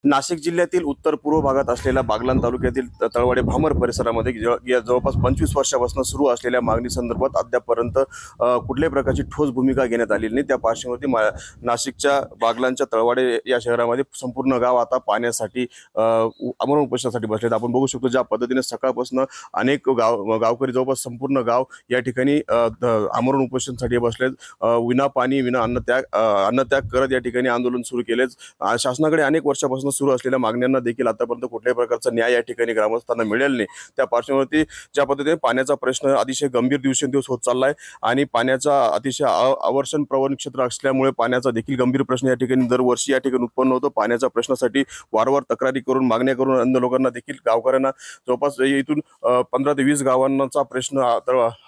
नाशिक जिल्ह्यातील उत्तर पूर्व भागात असलेल्या बागलाण तालुक्यातील तळवाडे भामर परिसरामध्ये जवळपास 25 वर्षापासून सुरू असलेल्या मागणी संदर्भात अद्यापर्यंत कुठल्याही प्रकारची ठोस भूमिका घेण्यात आलेली नाही। त्या पार्श्वभूमीवरती नाशिकच्या बागलाणच्या तळवाडे या शहरामध्ये संपूर्ण गाव आता पाण्यासाठी आमरण उपोषणासाठी बसलेत। आपण बघू शकतो ज्या पद्धतीने सकाळपासून अनेक गावकरी जवळपास संपूर्ण गाव या ठिकाणी आमरण उपोषणासाठी बसलेत। विना पाणी विना अन्नत्याग करत या ठिकाणी आंदोलन सुरू केलेच। शासनाकडे अनेक वर्षापासून सुरू असलेल्या मागण्यांना देखील आतापर्यंत कुठल्याही प्रकारचा न्याय या ठिकाणी ग्रामस्थांना मिळेल नाही। त्या पार्श्वभूमीवरती ज्या पद्धतीने पाण्याचा प्रश्न अतिशय गंभीर दिवसेंदिवस होत चाललाय आणि पाण्याचा अतिशय आवर्षण प्रवण क्षेत्र असल्यामुळे पाण्याचा देखील गंभीर प्रश्न या ठिकाणी दरवर्षी या ठिकाणी उत्पन्न होतो। पाण्याच्या प्रश्नासाठी वारंवार तक्रारी करून मागण्या करून अन्य लोकांना देखील गावकऱ्यांना जवळपास इथून 15 ते 20 गावांचा प्रश्न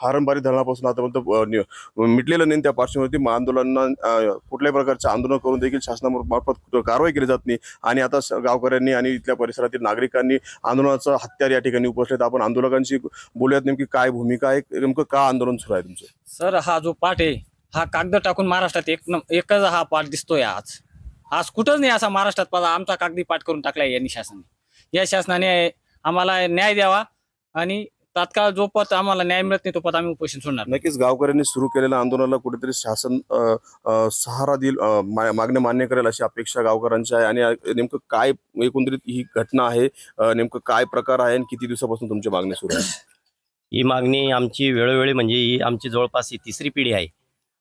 हारणबारी धरणापासून आतापर्यंत मिटलेला नाही। त्या पार्श्वभूमीवरती आंदोलनांना कुठल्याही प्रकारचे आंदोलन करून देखील शासनामार्फत कारवाई केली जात नाही आणि आता गावकऱ्यांनी आणि इथल्या परिसरातील नागरिकांनी आंदोलनाचं हत्यार या ठिकाणी उपसलेत। आपण आंदोलकांशी बोलूयात, नेमकी काय भूमिका आहे, नेमकं का आंदोलन सुरू आहे तुमचं? सर, हा जो पाठ आहे हा कागद टाकून महाराष्ट्रात एकच हा पाठ दिसतोय। आज कुठंच नाही असा महाराष्ट्रात आमचा कागदी पाठ करून टाकलाय यांनी शासनाने। या शासनाने आम्हाला न्याय द्यावा आणि तात्काळ जो पद आम्हाला न्याय मिळत नाही तो पद आम्ही उपोषण सोडणार। नक्कीच गावकऱ्यांनी सुरू केलेल्या आंदोलनाला कुठेतरी शासन सहारा देईल, मागण्या मान्य करेल अशी अपेक्षा गावकऱ्यांची आहे। आणि नेमकं काय एकंदरीत ही घटना आहे, नेमकं काय प्रकार आहे आणि किती दिवसापासून तुमची मागणी सुरू आहे? ही मागणी आमची वेळोवेळी म्हणजे ही आमची जवळपास ही तिसरी पिढी आहे।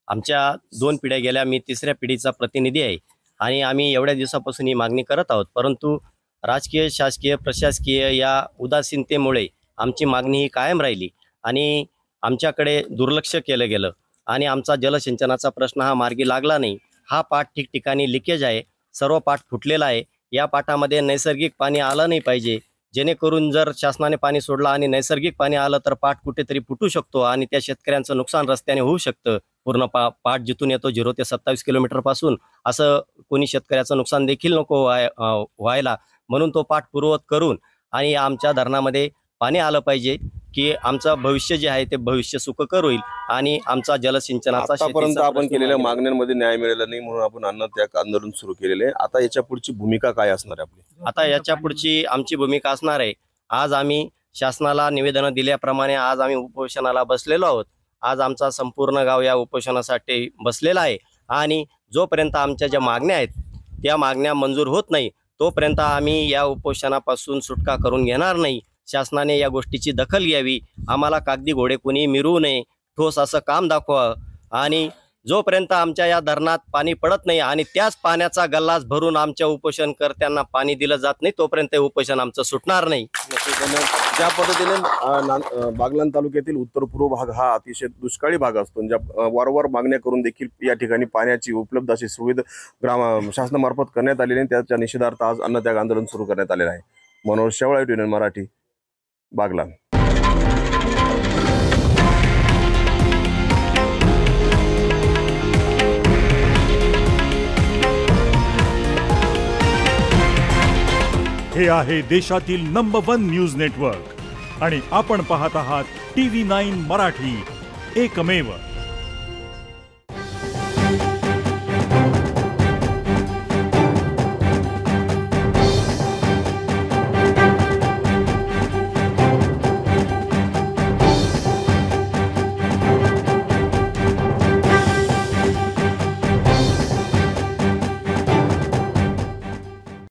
आमच्या 2 पिढ्या गेल्या, मी तिसऱ्या पिढीचा प्रतिनिधी आहे आणि आम्ही एवढ्या दिवसापासून ही मागणी करत आहोत। परंतु राजकीय शासकीय प्रशासकीय या उदासीनतेमुळे आमची मागणी ही कायम राहिली आणि आमच्याकडे दुर्लक्ष केलं गेलं आणि आमचा जलसिंचनाचा प्रश्न हा मार्गी लागला नाही। हा पाठ ठिकठिकाणी लिकेज आहे, सर्व पाठ फुटलेला आहे। या पाठामध्ये नैसर्गिक पाणी आलं नाही पाहिजे, जेणेकरून जर शासनाने पाणी सोडलं आणि नैसर्गिक पाणी आलं तर पाठ कुठेतरी फुटू शकतो आणि त्या शेतकऱ्यांचं नुकसान रस्त्याने होऊ शकतं। पूर्ण पाठ जिथून येतो 0 ते 27 किलोमीटर पासून, असं कोणी शेतकऱ्याचं नुकसान देखील नको व्हायला, म्हणून तो पाठ पूर्ववत करून आणि आमच्या धरणामध्ये पाणी आलं पाहिजे की आमचं भविष्य जे आहे ते भविष्य सुखकर होईल आणि आमचा जलसिंचनाचा आतापर्यंत आपण केलेल्या मागण्यांमध्ये न्याय मिळाला नाही म्हणून आपण अन्नत्याग आंदोलन सुरू केलेले आहे। आता याच्या पुढची भूमिका काय असणार आहे आपली? आता याच्या पुढची आमची भूमिका असणार आहे, आज आम्ही शासनाला निवेदन दिल्याप्रमाणे आज आम्ही उपोषणाला बसलेलो आहोत। आज आमचा संपूर्ण गाव या उपोषणासाठी बसलेला आहे आणि जोपर्यंत आमच्या ज्या मागण्या आहेत त्या मागण्या मंजूर होत नाही तोपर्यंत आम्ही या उपोषणापासून सुटका करून घेणार नाही। शासनाने या गोष्टीची दखल घ्यावी, आम्हाला कागदी घोडे कोणी मिरवू नये, ठोस असं काम दाखवावं आणि जोपर्यंत आमच्या या धरणात पाणी पडत नाही आणि त्याच पाण्याचा गल्लास भरून आमच्या उपोषणकर्त्यांना पाणी दिलं जात नाही तोपर्यंत उपोषण आमचं सुटणार नाही। ज्या पद्धतीने बागलाण तालुक्यातील उत्तर पूर्व भाग हा अतिशय दुष्काळी भाग असतो, ज्या वारंवार मागण्या करून देखील या ठिकाणी पाण्याची उपलब्ध अशी सुविधा शासनामार्फत करण्यात आलेली आहे। त्याच्या निषेधार्थ आज अन्नत्याग आंदोलन सुरू करण्यात आलेलं आहे। मनोहर शेवाळे, TVN मराठी, बागलाण। हे आहे देशातील नंबर 1 न्यूज नेटवर्क आणि आपण पाहत आहात TV9 मराठी, एकमेव।